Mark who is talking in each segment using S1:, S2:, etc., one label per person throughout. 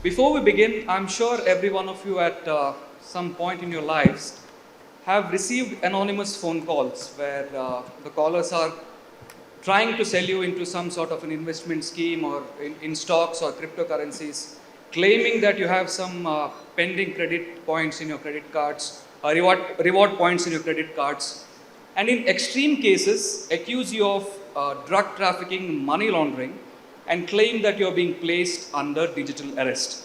S1: Before we begin, I'm sure every one of you at some point in your lives have received anonymous phone calls where the callers are trying to sell you into some sort of an investment scheme or in stocks or cryptocurrencies, claiming that you have some pending credit points in your credit cards, or reward points in your credit cards, and in extreme cases, accuse you of drug trafficking, money laundering, and claim that you're being placed under digital arrest.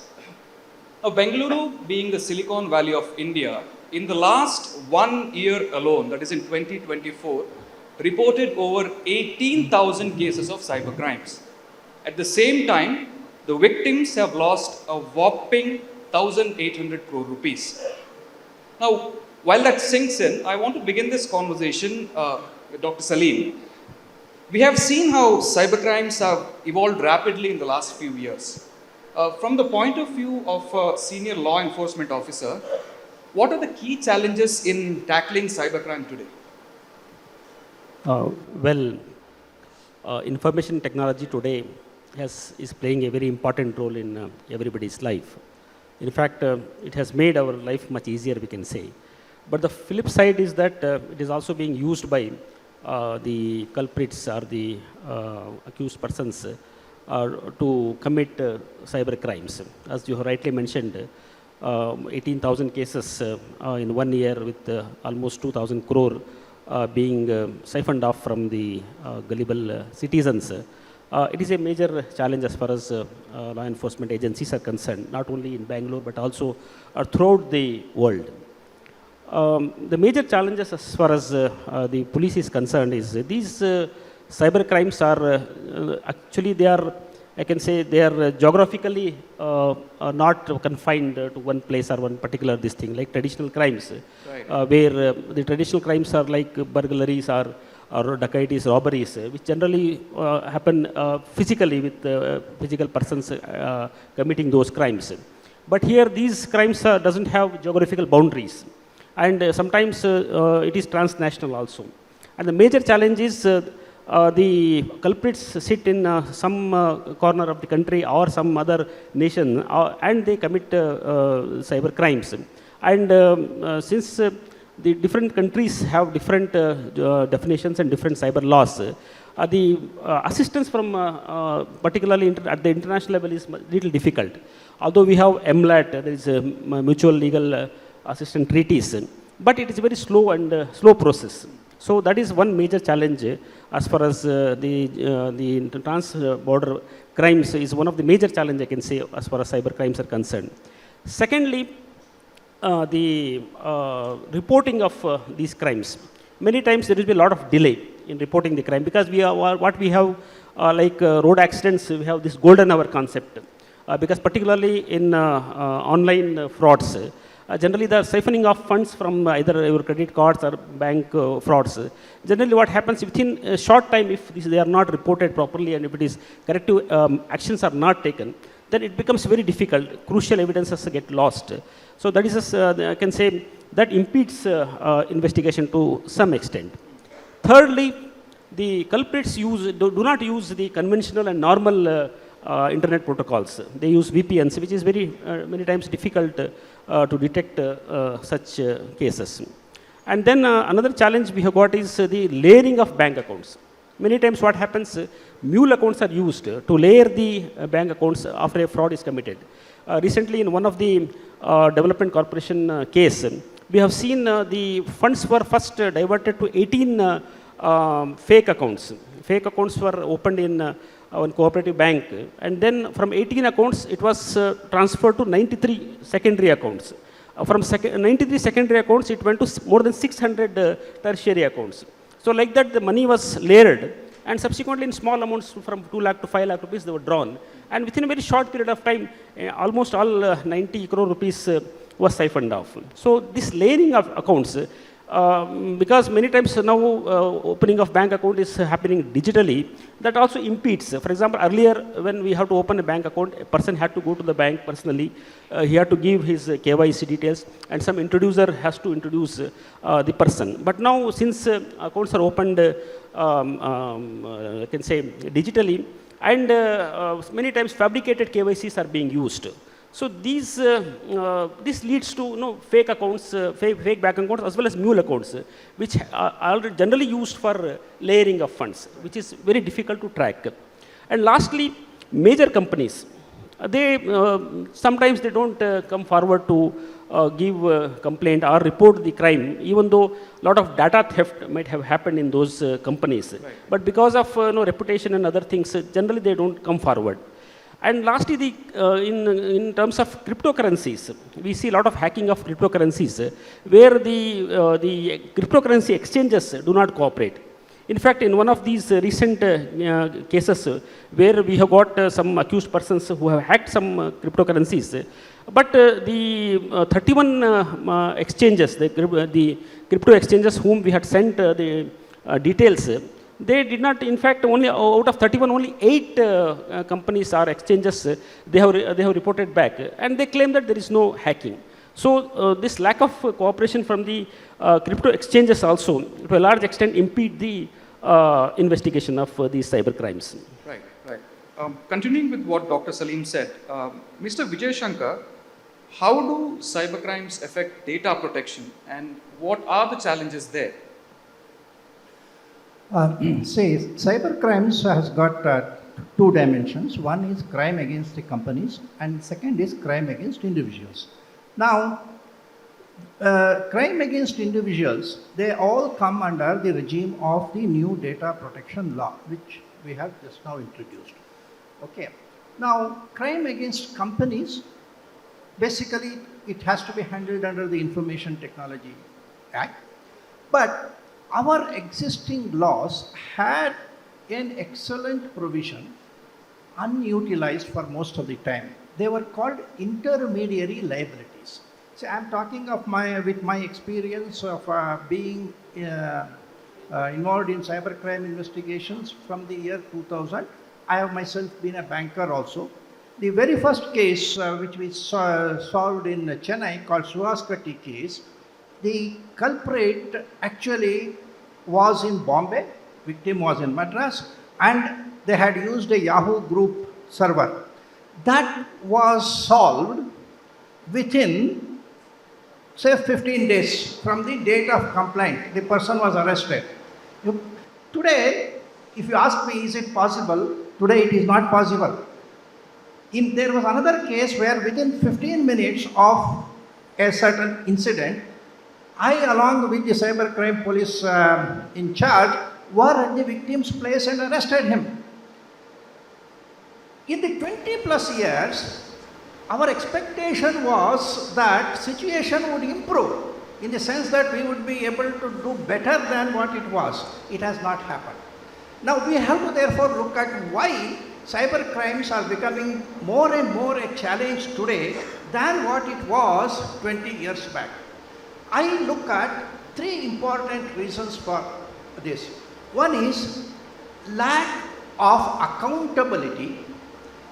S1: Now, Bengaluru, being the Silicon Valley of India, in the last 1 year alone, that is in 2024, reported over 18,000 cases of cybercrimes. At the same time, the victims have lost a whopping 1,800 crore rupees. Now, while that sinks in, I want to begin this conversation with Dr. Saleem. We have seen how cybercrimes have evolved rapidly in the last few years. From the point of view of a senior law enforcement officer, what are the key challenges in tackling cybercrime today?
S2: Uh, well, Information technology today is playing a very important role in everybody's life. In fact, it has made our life much easier, we can say. But the flip side is that it is also being used by the culprits or the accused persons to commit cyber crimes. As you have rightly mentioned, 18,000 cases in 1 year with almost 2,000 crore being siphoned off from the gullible citizens. It is a major challenge as far as law enforcement agencies are concerned, not only in Bangalore but also throughout the world. The major challenges as far as the police is concerned is these cyber crimes are actually they are, I can say, they are geographically not confined to one place or one particular this thing like traditional crimes,
S1: Right.
S2: where the traditional crimes are like burglaries or dacoities, robberies, which generally happen physically with physical persons committing those crimes. But here these crimes doesn't have geographical boundaries, and sometimes it is transnational also. And the major challenge is the culprits sit in some corner of the country or some other nation and they commit cyber crimes. And since the different countries have different definitions and different cyber laws, the assistance from particularly at the international level is little difficult. Although we have MLAT, there is a mutual legal assistance treaties, but it is a very slow and slow process. So that is one major challenge as far as the trans-border crimes is one of the major challenge I can say as far as cyber crimes are concerned. Secondly, the reporting of these crimes. Many times there will be a lot of delay in reporting the crime because we are what we have like road accidents. We have this golden hour concept because particularly in online frauds. Generally, the siphoning of funds from either your credit cards or bank frauds. Generally, what happens within a short time, if they are not reported properly and if it is corrective actions are not taken, then it becomes very difficult. Crucial evidences get lost. So that is, I can say, that impedes investigation to some extent. Thirdly, the culprits do not use the conventional and normal internet protocols. They use VPNs, which is very many times difficult to detect such cases. And then another challenge we have got is the layering of bank accounts. Many times what happens, mule accounts are used to layer the bank accounts after a fraud is committed. Recently in one of the development corporation case, we have seen the funds were first diverted to 18 fake accounts. Fake accounts were opened in one cooperative bank, and then from 18 accounts it was transferred to 93 secondary accounts. From 93 secondary accounts it went to more than 600 tertiary accounts. So like that the money was layered, and subsequently in small amounts from 2 lakh to 5 lakh rupees they were drawn, and within a very short period of time almost all 90 crore rupees was siphoned off. So this layering of accounts, because many times now opening of bank account is happening digitally, that also impedes. For example, earlier when we have to open a bank account, a person had to go to the bank personally. He had to give his KYC details, and some introducer has to introduce the person. But now, since accounts are opened, I can say digitally, and many times fabricated KYCs are being used. So this leads to fake accounts, fake bank accounts as well as mule accounts, which are generally used for layering of funds, which is very difficult to track. And lastly, major companies, they sometimes they don't come forward to give complaint or report the crime, even though a lot of data theft might have happened in those companies.
S1: Right.
S2: But because of reputation and other things, generally they don't come forward. And lastly, in terms of cryptocurrencies, we see a lot of hacking of cryptocurrencies where the cryptocurrency exchanges do not cooperate. In fact, in one of these recent cases where we have got some accused persons who have hacked some cryptocurrencies, but the 31 exchanges, the crypto exchanges whom we had sent the details, they did not, in fact, only out of 31, only 8 companies or exchanges they have reported back, and they claim that there is no hacking. So this lack of cooperation from the crypto exchanges also, to a large extent, impede the investigation of these cyber crimes.
S1: Right, right. Continuing with what Dr. Saleem said, Mr. Vijay Shankar, how do cybercrimes affect data protection, and what are the challenges there?
S3: See, cybercrimes has got two dimensions. One is crime against the companies, and second is crime against individuals. Now, crime against individuals, they all come under the regime of the new data protection law, which we have just now introduced. Okay. Now, crime against companies, basically, it has to be handled under the Information Technology Act. But our existing laws had an excellent provision, unutilized for most of the time. They were called intermediary liabilities. So I'm talking of with my experience of being involved in cybercrime investigations from the year 2000. I have myself been a banker also. The very first case which we solved in Chennai, called Suhaskati case, the culprit actually was in Bombay, victim was in Madras, and they had used a Yahoo group server. That was solved within, say, 15 days from the date of complaint. The person was arrested. Today, if you ask me, is it possible? Today it is not possible. There was another case where within 15 minutes of a certain incident, I, along with the cybercrime police in charge, were at the victim's place and arrested him. In the 20 plus years, our expectation was that situation would improve in the sense that we would be able to do better than what it was. It has not happened. Now we have to therefore look at why cybercrimes are becoming more and more a challenge today than what it was 20 years back. I look at three important reasons for this. One is lack of accountability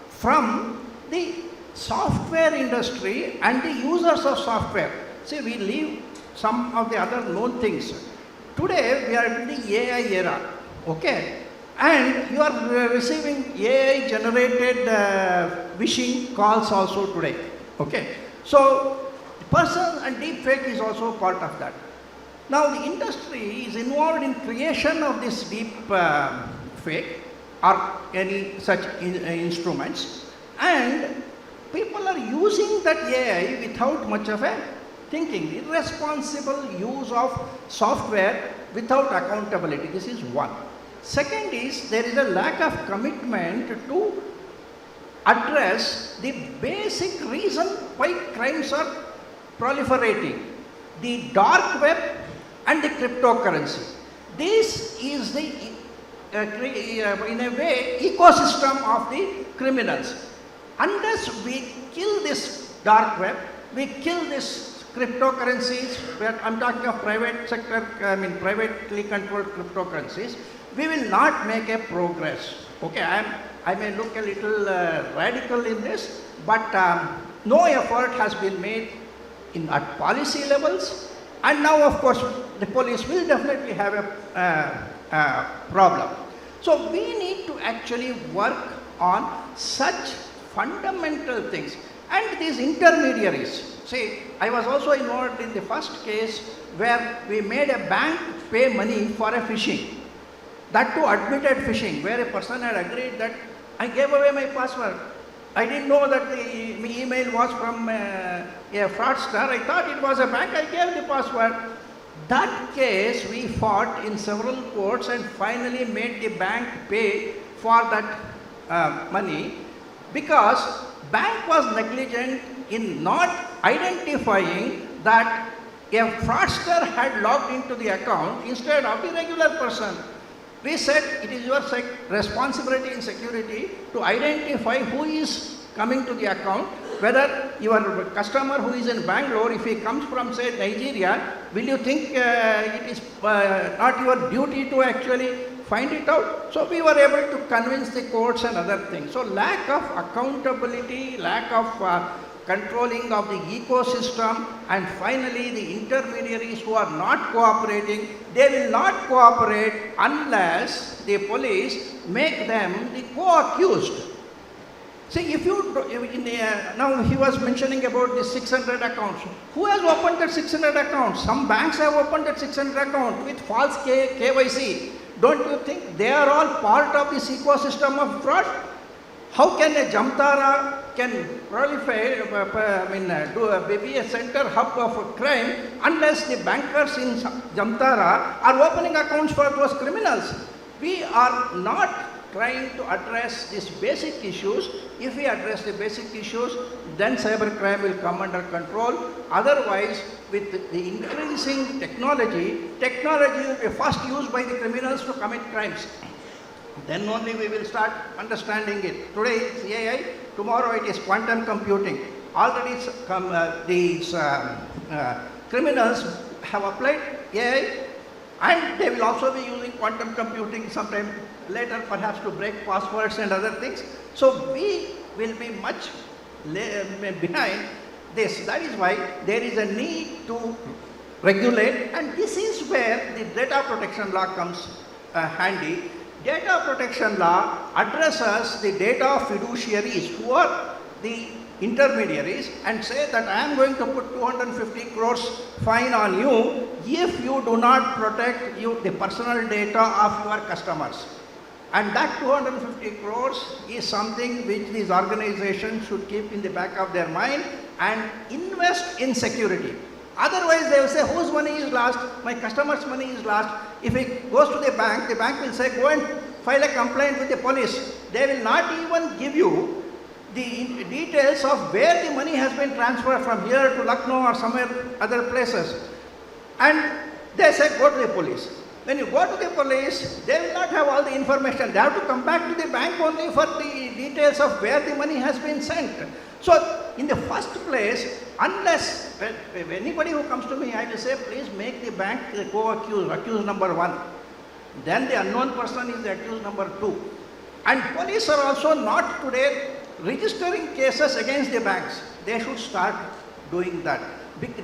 S3: from the software industry and the users of software. See, we leave some of the other known things. Today, we are in the AI era, okay? And you are receiving AI-generated phishing calls also today, okay? So, person and deep fake is also part of that. Now the industry is involved in creation of this deep fake or any such instruments, and people are using that AI without much of a thinking, irresponsible use of software without accountability. This is one. Second is there is a lack of commitment to address the basic reason why crimes are proliferating, the dark web and the cryptocurrency. This is the, in a way, ecosystem of the criminals. Unless we kill this dark web, we kill this cryptocurrencies, where I'm talking of private sector, privately controlled cryptocurrencies, we will not make a progress. Okay, I may look a little radical in this, but no effort has been made at policy levels, and now of course the police will definitely have a problem. So we need to actually work on such fundamental things. And these intermediaries, see, I was also involved in the first case where we made a bank pay money for a phishing. That too admitted phishing, where a person had agreed that I gave away my password. I didn't know that the email was from a fraudster. I thought it was a bank. I gave the password. That case we fought in several courts and finally made the bank pay for that money, because bank was negligent in not identifying that a fraudster had logged into the account instead of the regular person. We said it is your responsibility in security to identify who is coming to the account, whether your customer who is in Bangalore, if he comes from say Nigeria, will you think it is not your duty to actually find it out? So we were able to convince the courts and other things. So lack of accountability, lack of controlling of the ecosystem, and finally the intermediaries who are not cooperating, they will not cooperate unless the police make them the co-accused. See, if you, now he was mentioning about the 600 accounts. Who has opened that 600 accounts? Some banks have opened that 600 accounts with false KYC. Don't you think they are all part of this ecosystem of fraud? How can a Jamtara can proliferate, be a center hub of crime unless the bankers in Jamtara are opening accounts for those criminals? We are not trying to address these basic issues. If we address the basic issues, then cybercrime will come under control. Otherwise, with the increasing technology will be first used by the criminals to commit crimes. Then only we will start understanding it. Today it's AI, tomorrow it is quantum computing. Already these criminals have applied AI, and they will also be using quantum computing sometime later, perhaps to break passwords and other things. So we will be much behind this. That is why there is a need to regulate, and this is where the data protection law comes handy. Data protection law addresses the data of fiduciaries who are the intermediaries and say that I am going to put 250 crores fine on you if you do not protect the personal data of your customers. And that 250 crores is something which these organizations should keep in the back of their mind and invest in security. Otherwise, they will say, whose money is lost? My customer's money is lost. If it goes to the bank will say, go and file a complaint with the police. They will not even give you the details of where the money has been transferred from here to Lucknow or somewhere other places. And they say, go to the police. When you go to the police, they will not have all the information. They have to come back to the bank only for the details of where the money has been sent. So, in the first place, unless anybody who comes to me, I will say, please make the bank the co-accused, accused number 1. Then the unknown person is the accused number 2. And police are also not today registering cases against the banks. They should start doing that.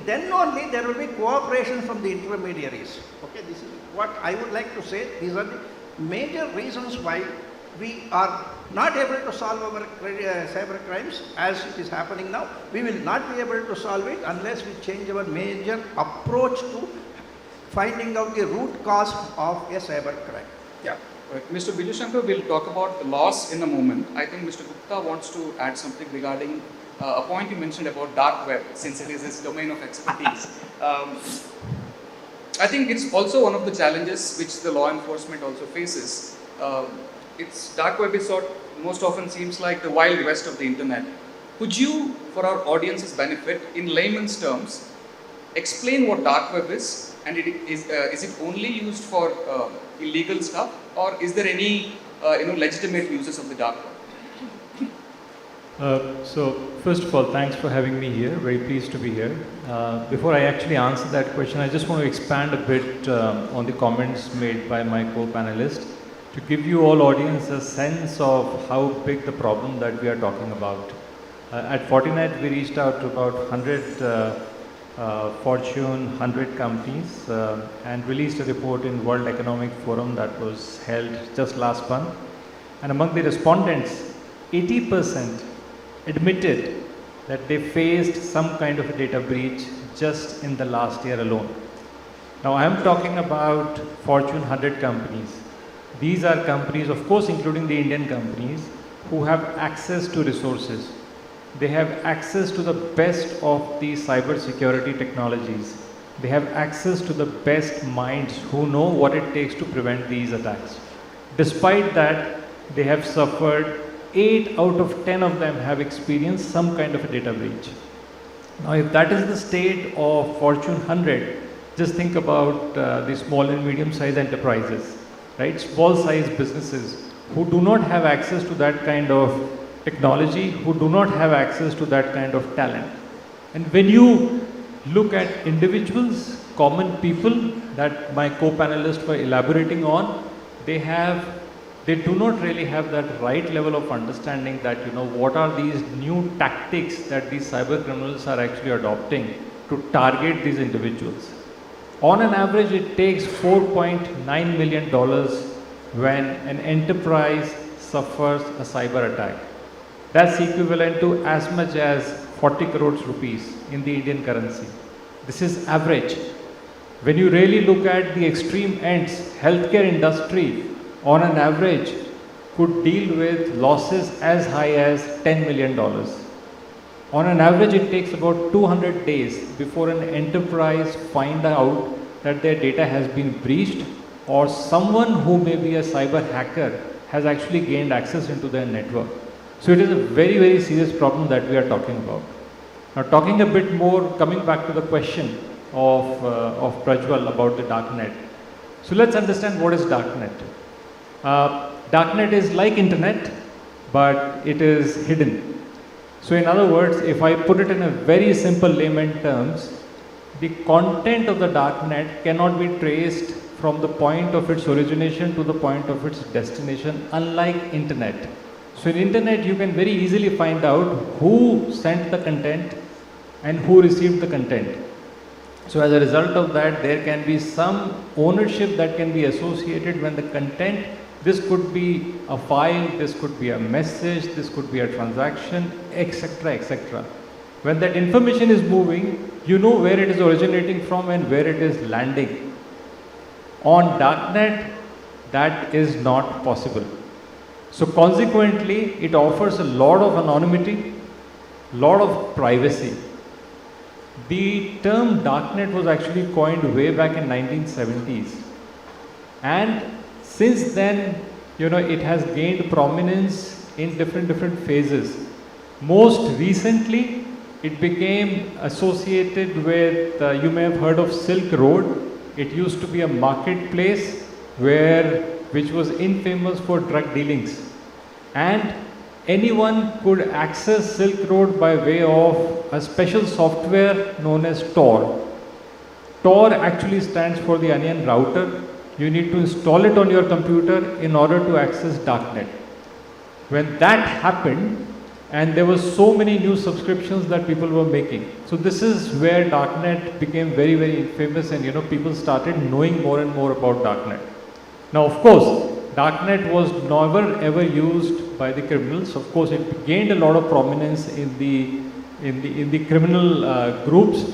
S3: Then only there will be cooperation from the intermediaries. Okay, this is what I would like to say. These are the major reasons why we are not able to solve our cyber crimes as it is happening now. We will not be able to solve it unless we change our major approach to finding out the root cause of a cyber crime.
S1: Yeah. Right. Mr. Vijay Shankar will talk about the laws in a moment. I think Mr. Gupta wants to add something regarding a point you mentioned about dark web, since it is his domain of expertise. I think it's also one of the challenges which the law enforcement also faces. It's dark web is most often seems like the wild west of the internet. Could you, for our audience's benefit, in layman's terms, explain what dark web is, and is it only used for illegal stuff, or is there any legitimate uses of the dark web?
S4: So first of all, thanks for having me here. Very pleased to be here. Before I actually answer that question, I just want to expand a bit on the comments made by my co-panelist to give you all audience a sense of how big the problem that we are talking about. At Fortinet, we reached out to about 100 Fortune 100 companies and released a report in World Economic Forum that was held just last month. And among the respondents, 80% admitted that they faced some kind of a data breach just in the last year alone. Now I am talking about Fortune 100 companies. These are companies, of course, including the Indian companies, who have access to resources. They have access to the best of the cyber security technologies. They have access to the best minds who know what it takes to prevent these attacks. Despite that, they have suffered. 8 out of 10 of them have experienced some kind of a data breach. Now, if that is the state of Fortune 100, just think about the small and medium-sized enterprises, right? Small-sized businesses who do not have access to that kind of technology, who do not have access to that kind of talent. And when you look at individuals, common people that my co-panelists were elaborating on, they do not really have that right level of understanding that, what are these new tactics that these cyber criminals are actually adopting to target these individuals. On an average, it takes $4.9 million when an enterprise suffers a cyber attack. That's equivalent to as much as 40 crores rupees in the Indian currency. This is average. When you really look at the extreme ends, healthcare industry on an average could deal with losses as high as $10 million. On an average, it takes about 200 days before an enterprise find out that their data has been breached or someone who may be a cyber hacker has actually gained access into their network. So it is a very, very serious problem that we are talking about. Now, talking a bit more, coming back to the question of Prajwal about the darknet. So let's understand what is darknet. Darknet is like internet, but it is hidden. So in other words, if I put it in a very simple layman terms, the content of the darknet cannot be traced from the point of its origination to the point of its destination, unlike internet. So in internet, you can very easily find out who sent the content and who received the content. So as a result of that, there can be some ownership that can be associated when the content, this could be a file, this could be a message, this could be a transaction, etc., etc. When that information is moving, you know where it is originating from and where it is landing. On darknet, that is not possible. So consequently, it offers a lot of anonymity, lot of privacy. The term darknet was actually coined way back in 1970s. And since then, it has gained prominence in different phases. Most recently, it became associated with, you may have heard of Silk Road. It used to be a marketplace which was infamous for drug dealings. And anyone could access Silk Road by way of a special software known as Tor. Tor actually stands for the onion router. You need to install it on your computer in order to access darknet. When that happened, and there were so many new subscriptions that people were making. So this is where darknet became very, very famous, and people started knowing more and more about darknet. Now, of course, darknet was never ever used by the criminals. Of course, it gained a lot of prominence in the criminal groups,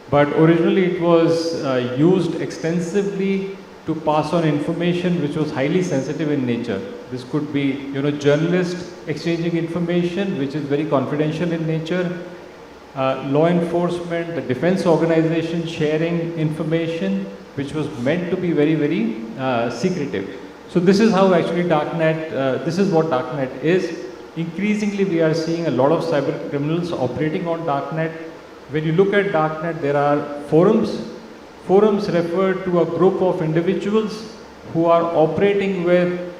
S4: but originally it was used extensively to pass on information which was highly sensitive in nature. This could be, journalists exchanging information which is very confidential in nature, law enforcement, the defense organization sharing information which was meant to be very, very secretive. So this is how actually darknet, this is what darknet is. Increasingly, we are seeing a lot of cyber criminals operating on darknet. When you look at darknet, there are forums. Forums refer to a group of individuals who are operating with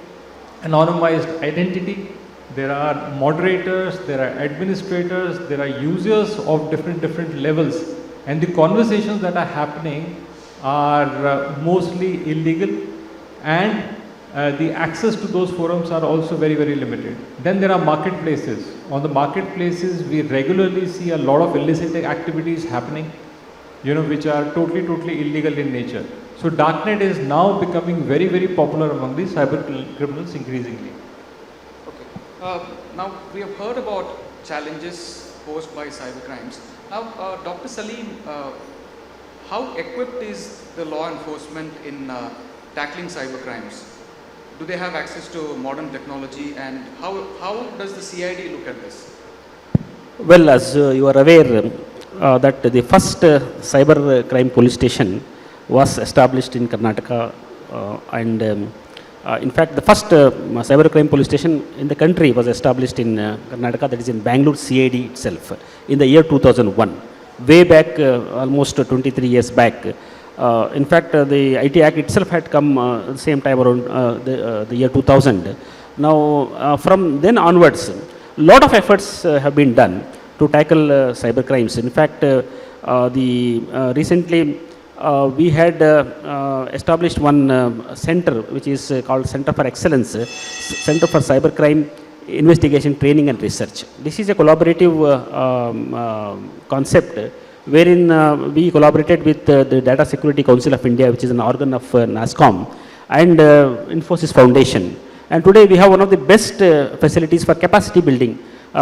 S4: anonymized identity. There are moderators, there are administrators, there are users of different levels, and the conversations that are happening are mostly illegal, and the access to those forums are also very, very limited. Then there are marketplaces. On the marketplaces, we regularly see a lot of illicit activities happening, which are totally illegal in nature. So darknet is now becoming very, very popular among the cyber criminals increasingly.
S1: Okay. Now we have heard about challenges posed by cybercrimes. Now, Dr. Saleem, how equipped is the law enforcement in tackling cybercrimes? Do they have access to modern technology, and how does the CID look at this?
S2: Well, as you are aware, that the first cyber crime police station was established in Karnataka, and in fact, the first cyber crime police station in the country was established in Karnataka, that is in Bengaluru CID itself, in the year 2001, way back, almost 23 years back. In fact, the IT Act itself had come the same time around the year 2000. Now, from then onwards, lot of efforts have been done to tackle cyber crimes. In fact, recently we had established one center which is called Center for Excellence, Center for Cybercrime Investigation, Training and Research. This is a collaborative concept wherein we collaborated with the Data Security Council of India, which is an organ of NASSCOM, and Infosys Foundation. And today we have one of the best facilities for capacity building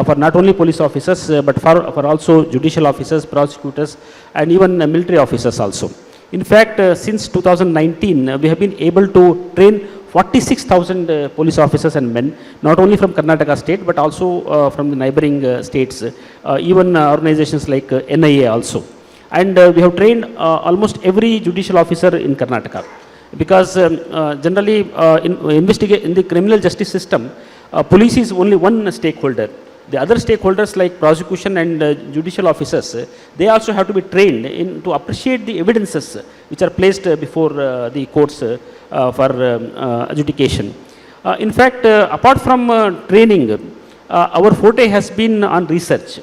S2: for not only police officers but for also judicial officers, prosecutors, and even military officers also. In fact, since 2019 we have been able to train 46,000 police officers and men, not only from Karnataka state but also from the neighboring states, even organizations like NIA also. And we have trained almost every judicial officer in Karnataka. Because generally in the criminal justice system, police is only one stakeholder. The other stakeholders like prosecution and judicial officers, they also have to be trained to appreciate the evidences which are placed before the courts for adjudication. In fact, apart from training, our forte has been on research,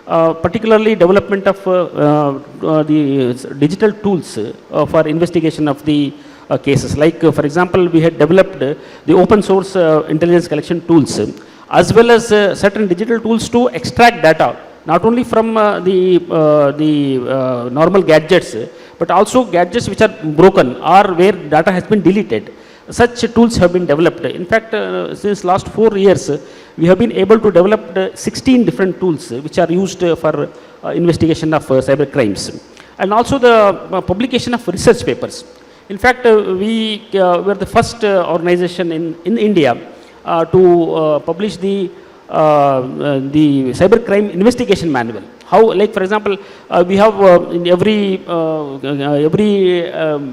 S2: particularly development of the digital tools for investigation of the cases. Like, for example, we had developed the open source intelligence collection tools, as well as certain digital tools to extract data, not only from the normal gadgets, but also gadgets which are broken or where data has been deleted. Such tools have been developed. In fact, since last 4 years, we have been able to develop 16 different tools which are used for investigation of cyber crimes, and also the publication of research papers. In fact, we were the first organization in India to publish the cybercrime investigation manual. How, like for example, we have in every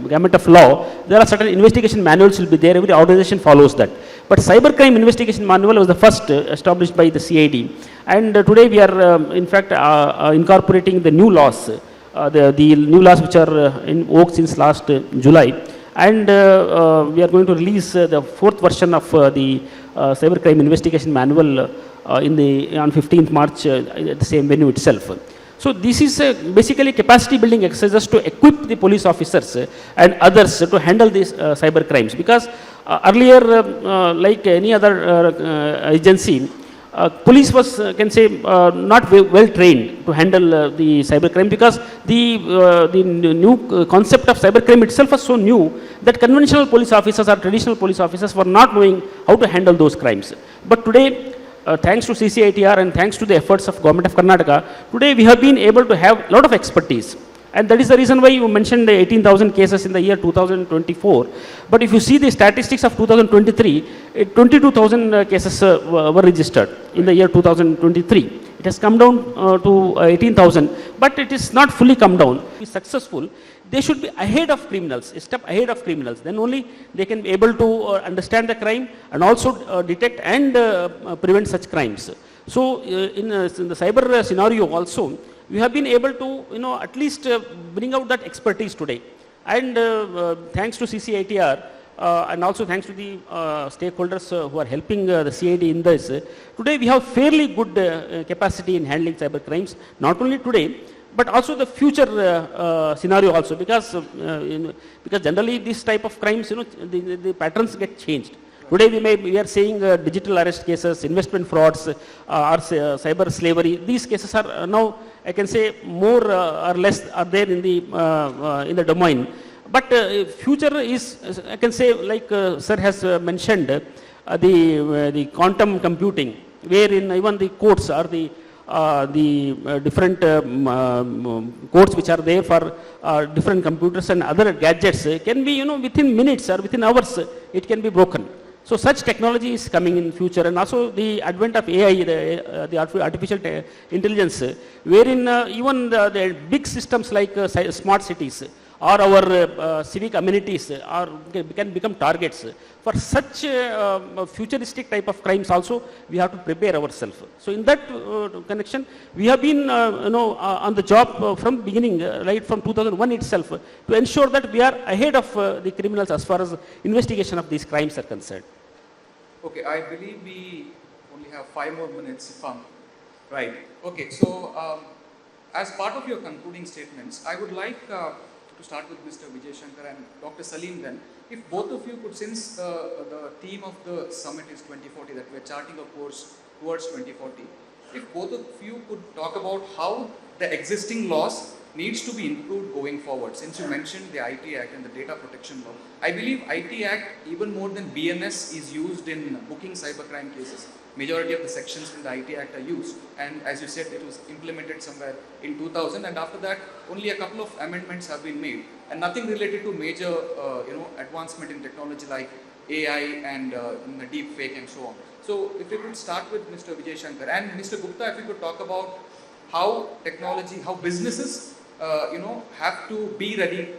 S2: gamut of law, there are certain investigation manuals will be there. Every organization follows that. But cybercrime investigation manual was the first established by the CID, and today we are in fact incorporating the new laws. The new laws which are in vogue since last July, and we are going to release the 4th version of the cybercrime investigation manual on 15th March at the same venue itself. So this is basically capacity building exercises to equip the police officers and others to handle these cyber crimes, because earlier like any other agency, police was can say not well trained to handle the cybercrime, because the new concept of cybercrime itself was so new that conventional police officers or traditional police officers were not knowing how to handle those crimes. But today, thanks to CCITR and thanks to the efforts of Government of Karnataka, today we have been able to have a lot of expertise. And that is the reason why you mentioned 18,000 cases in the year 2024. But if you see the statistics of 2023, 22,000 cases were registered in the year 2023. It has come down to 18,000, but it is not fully come down. To be successful, they should be ahead of criminals, a step ahead of criminals. Then only they can be able to understand the crime and also detect and prevent such crimes. So in the cyber scenario also, we have been able to, at least bring out that expertise today. And thanks to CCITR and also thanks to the stakeholders who are helping the CID in this, today we have fairly good capacity in handling cyber crimes, not only today, but also the future scenario also, because generally this type of crimes, the patterns get changed. Today we are seeing digital arrest cases, investment frauds, or cyber slavery. These cases are now, I can say, more or less are there in the domain. But future is, I can say, like sir has mentioned, the quantum computing, wherein even the courts or the the different codes which are there for different computers and other gadgets can be, within minutes or within hours, it can be broken. So such technology is coming in future, and also the advent of AI, the artificial intelligence, wherein even the big systems like smart cities or our civic amenities can become targets. For such futuristic type of crimes also, we have to prepare ourselves. So in that connection, we have been on the job from beginning, right from 2001 itself, to ensure that we are ahead of the criminals as far as investigation of these crimes are concerned.
S1: Okay, I believe we only have 5 more minutes if I'm right. Okay, so as part of your concluding statements, I would like to start with Mr. Vijay Shankar and Dr. Saleem then. If both of you could, since the theme of the summit is 2040, that we are charting a course towards 2040, if both of you could talk about how the existing laws needs to be improved going forward. Since you mentioned the IT Act and the data protection law, I believe IT Act, even more than BNS, is used in booking cybercrime cases. Majority of the sections in the IT Act are used, and as you said, it was implemented somewhere in 2000, and after that only a couple of amendments have been made, and nothing related to major advancement in technology like AI and the deep fake and so on. So if we could start with Mr. Vijay Shankar, and Mr. Gupta, if you could talk about how technology, how businesses have to be ready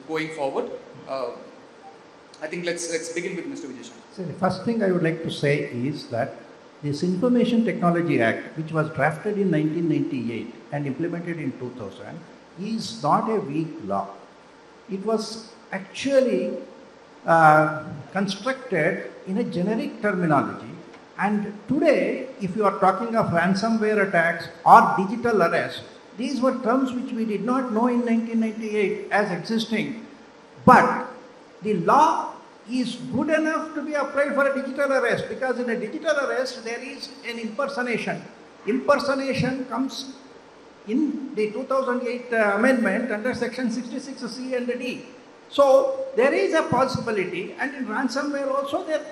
S1: going forward. I think let's begin with Mr. Vijay Shankar.
S3: So the first thing I would like to say is that this Information Technology Act, which was drafted in 1998 and implemented in 2000, is not a weak law. It was actually constructed in a generic terminology, and today, if you are talking of ransomware attacks or digital arrest, these were terms which we did not know in 1998 as existing, but the law is good enough to be applied for a digital arrest, because in a digital arrest there is an impersonation. Impersonation comes in the 2008 amendment under section 66C and D. So there is a possibility, and in ransomware also there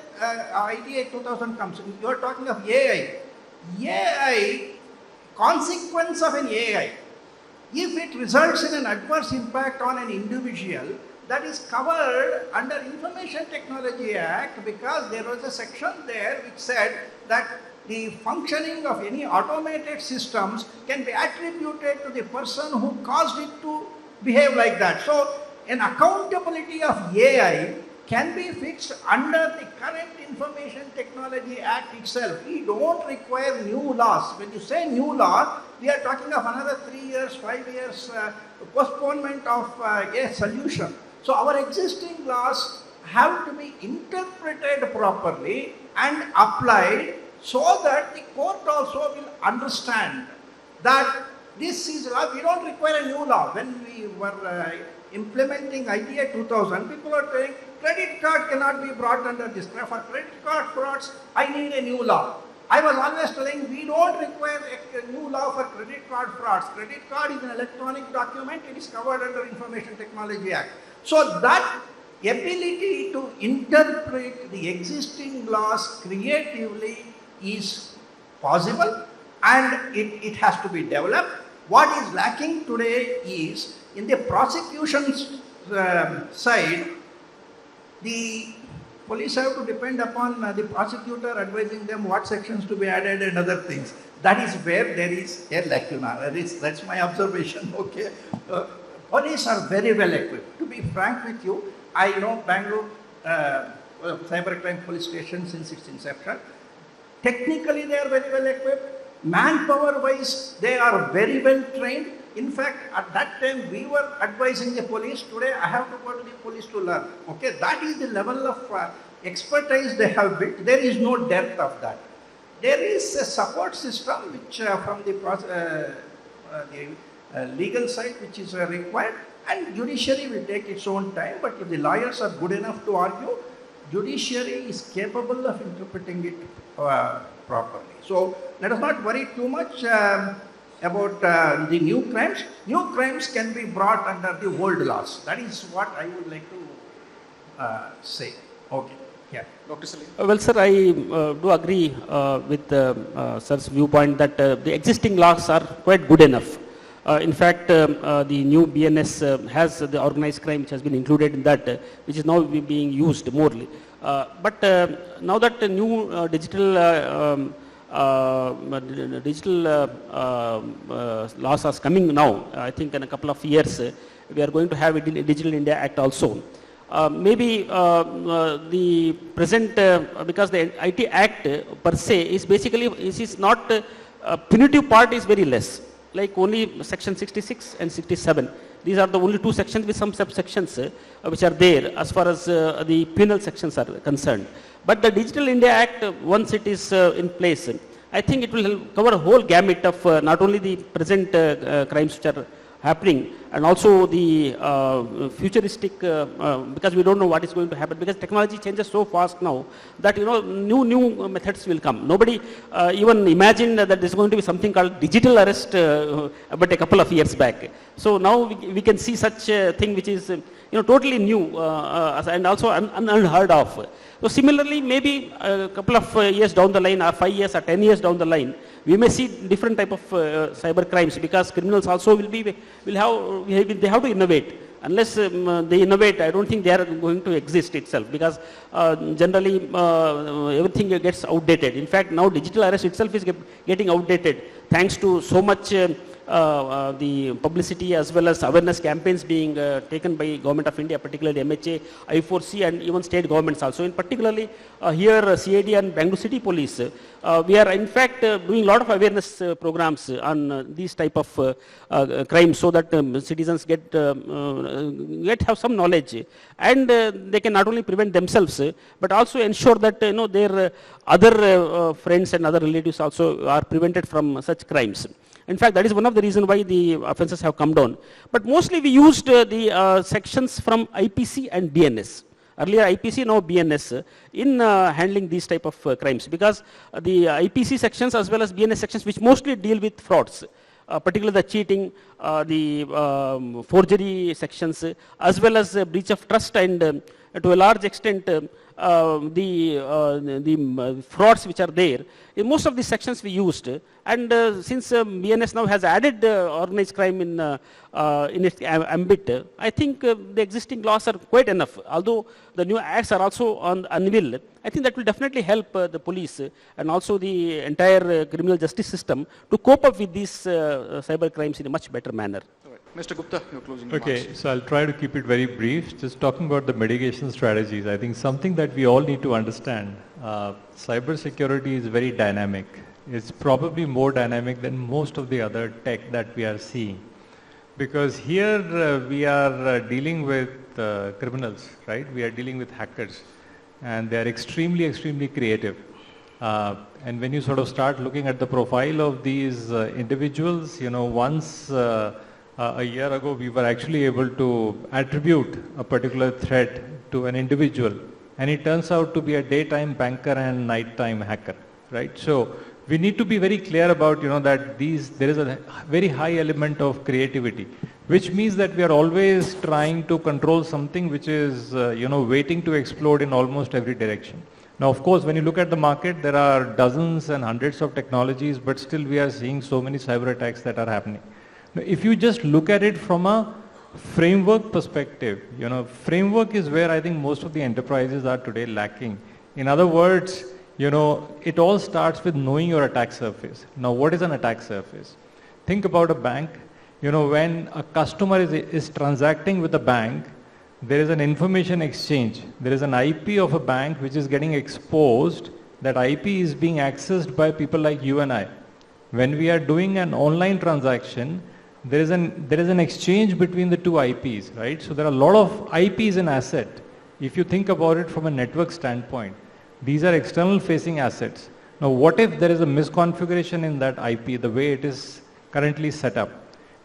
S3: IDA 2000 comes. You are talking of AI. AI, consequence of an AI, if it results in an adverse impact on an individual, that is covered under Information Technology Act, because there was a section there which said that the functioning of any automated systems can be attributed to the person who caused it to behave like that. So an accountability of AI can be fixed under the current Information Technology Act itself. We don't require new laws. When you say new law, we are talking of another 3 years, 5 years postponement of a solution. So our existing laws have to be interpreted properly and applied, so that the court also will understand that this is law. We don't require a new law. When we were implementing IDA 2000, people are saying credit card cannot be brought under this. For credit card frauds, I need a new law. I was always telling, we don't require a new law for credit card frauds. Credit card is an electronic document. It is covered under Information Technology Act. So that ability to interpret the existing laws creatively is possible, and it has to be developed. What is lacking today is, in the prosecution side, the police have to depend upon the prosecutor advising them what sections to be added and other things. That is where there is a lacuna. That's my observation. Okay, police are very well equipped. To be frank with you, I know Bengaluru cybercrime police station since its inception. Technically, they are very well equipped. Manpower-wise, they are very well trained. In fact, at that time, we were advising the police. Today, I have to go to the police to learn. Okay, that is the level of expertise they have built. There is no depth of that. There is a support system which from the legal side which is required, and judiciary will take its own time. But if the lawyers are good enough to argue, judiciary is capable of interpreting it properly. So let us not worry too much about the new crimes. New crimes can be brought under the old laws. That is what I would like to say. Okay. Yeah.
S1: Dr. Saleem.
S2: Well, sir, I do agree with sir's viewpoint that the existing laws are quite good enough. In fact, the new BNS has the organized crime which has been included in that, which is now being used more. But now that the new digital laws are coming now, I think in a couple of years, we are going to have a Digital India Act also. Maybe the present, because the IT Act per se is basically, is not, punitive part is very less, like only section 66 and 67. These are the only two sections with some subsections which are there as far as the penal sections are concerned. But the Digital India Act, once it is in place, I think it will cover a whole gamut of not only the present crimes which are happening and also the futuristic, because we don't know what is going to happen, because technology changes so fast now that new methods will come. Nobody even imagined that there is going to be something called digital arrest but a couple of years back. So now we can see such a thing which is totally new and also unheard of. So similarly, maybe a couple of years down the line, or 5 years or 10 years down the line, we may see different type of cyber crimes, because criminals also they have to innovate. Unless they innovate, I don't think they are going to exist itself, because generally everything gets outdated. In fact, now digital arrest itself is getting outdated thanks to so much the publicity as well as awareness campaigns being taken by Government of India, particularly MHA, I4C and even state governments also. In particularly here CID and Bengaluru City Police, we are in fact doing a lot of awareness programs on these type of crimes, so that citizens have some knowledge, and they can not only prevent themselves but also ensure that their other friends and other relatives also are prevented from such crimes. In fact, that is one of the reasons why the offences have come down. But mostly we used the sections from IPC and BNS. Earlier IPC, now BNS, in handling these type of crimes, because the IPC sections as well as BNS sections, which mostly deal with frauds, particularly the cheating, the forgery sections, as well as breach of trust, and to a large extent the frauds which are there. In most of these sections we used, and since BNS now has added organized crime in its ambit, I think the existing laws are quite enough. Although the new acts are also on anvil, I think that will definitely help the police and also the entire criminal justice system to cope up with these cyber crimes in a much better manner.
S1: Mr. Gupta, your closing
S4: Okay,
S1: remarks.
S4: so I'll try to keep it very brief. Just talking about the mitigation strategies, I think something that we all need to understand, cyber security is very dynamic. It's probably more dynamic than most of the other tech that we are seeing. Because here we are dealing with criminals, right? We are dealing with hackers, and they are extremely, extremely creative. And when you sort of start looking at the profile of these individuals, once a year ago, we were actually able to attribute a particular threat to an individual, and it turns out to be a daytime banker and nighttime hacker, right? So we need to be very clear about, that there is a very high element of creativity, which means that we are always trying to control something which is, waiting to explode in almost every direction. Now, of course, when you look at the market, there are dozens and hundreds of technologies, but still we are seeing so many cyber attacks that are happening. If you just look at it from a framework perspective, framework is where I think most of the enterprises are today lacking. In other words, it all starts with knowing your attack surface. Now, what is an attack surface? Think about a bank. When a customer is transacting with a bank, there is an information exchange. There is an IP of a bank which is getting exposed. That IP is being accessed by people like you and I. When we are doing an online transaction, there is an exchange between the two IPs, right? So there are a lot of IPs in asset. If you think about it from a network standpoint, these are external facing assets. Now, what if there is a misconfiguration in that IP, the way it is currently set up?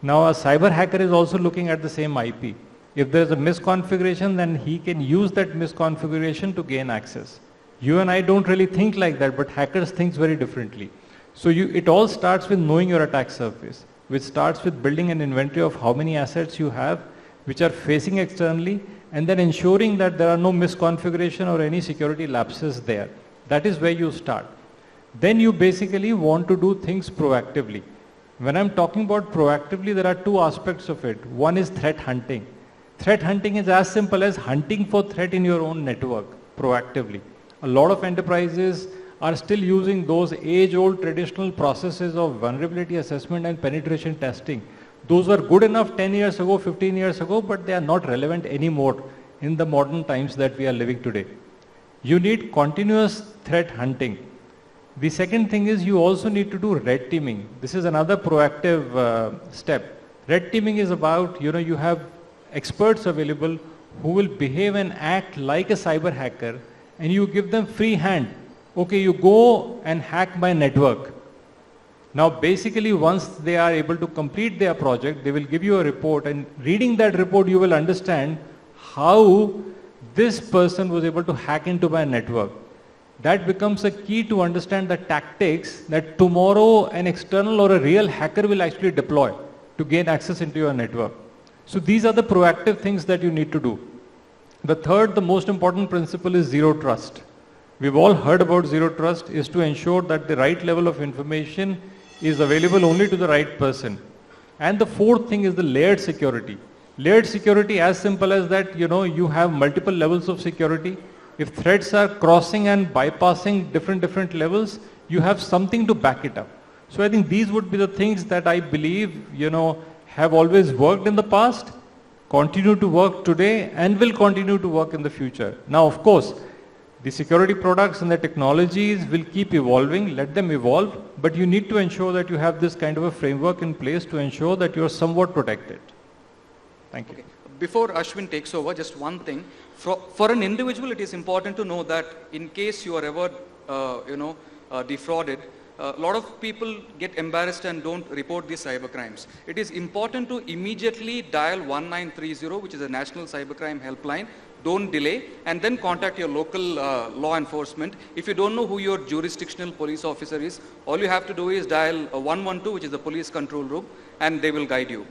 S4: Now, a cyber hacker is also looking at the same IP. If there is a misconfiguration, then he can use that misconfiguration to gain access. You and I don't really think like that, but hackers think very differently. So it all starts with knowing your attack surface, which starts with building an inventory of how many assets you have, which are facing externally, and then ensuring that there are no misconfiguration or any security lapses there. That is where you start. Then you basically want to do things proactively. When I'm talking about proactively, there are two aspects of it. One is threat hunting. Threat hunting is as simple as hunting for threat in your own network proactively. A lot of enterprises are still using those age-old traditional processes of vulnerability assessment and penetration testing. Those were good enough 10 years ago, 15 years ago, but they are not relevant anymore in the modern times that we are living today. You need continuous threat hunting. The second thing is you also need to do red teaming. This is another proactive step. Red teaming is about, you have experts available who will behave and act like a cyber hacker, and you give them free hand. Okay, you go and hack my network. Now basically once they are able to complete their project, they will give you a report, and reading that report you will understand how this person was able to hack into my network. That becomes a key to understand the tactics that tomorrow an external or a real hacker will actually deploy to gain access into your network. So these are the proactive things that you need to do. The third, the most important principle is zero trust. We've all heard about zero trust is to ensure that the right level of information is available only to the right person. And the fourth thing is the layered security. Layered security, as simple as that, you have multiple levels of security. If threats are crossing and bypassing different levels, you have something to back it up. So I think these would be the things that I believe, have always worked in the past, continue to work today, and will continue to work in the future. Now, of course, the security products and the technologies will keep evolving, let them evolve, but you need to ensure that you have this kind of a framework in place to ensure that you are somewhat protected. Thank you.
S1: Okay. Before Ashwin takes over, just one thing. For an individual, it is important to know that in case you are ever, defrauded, a lot of people get embarrassed and don't report these cybercrimes. It is important to immediately dial 1930, which is a national cybercrime helpline. Don't delay, and then contact your local law enforcement. If you don't know who your jurisdictional police officer is, all you have to do is dial 112, which is the police control room, and they will guide you.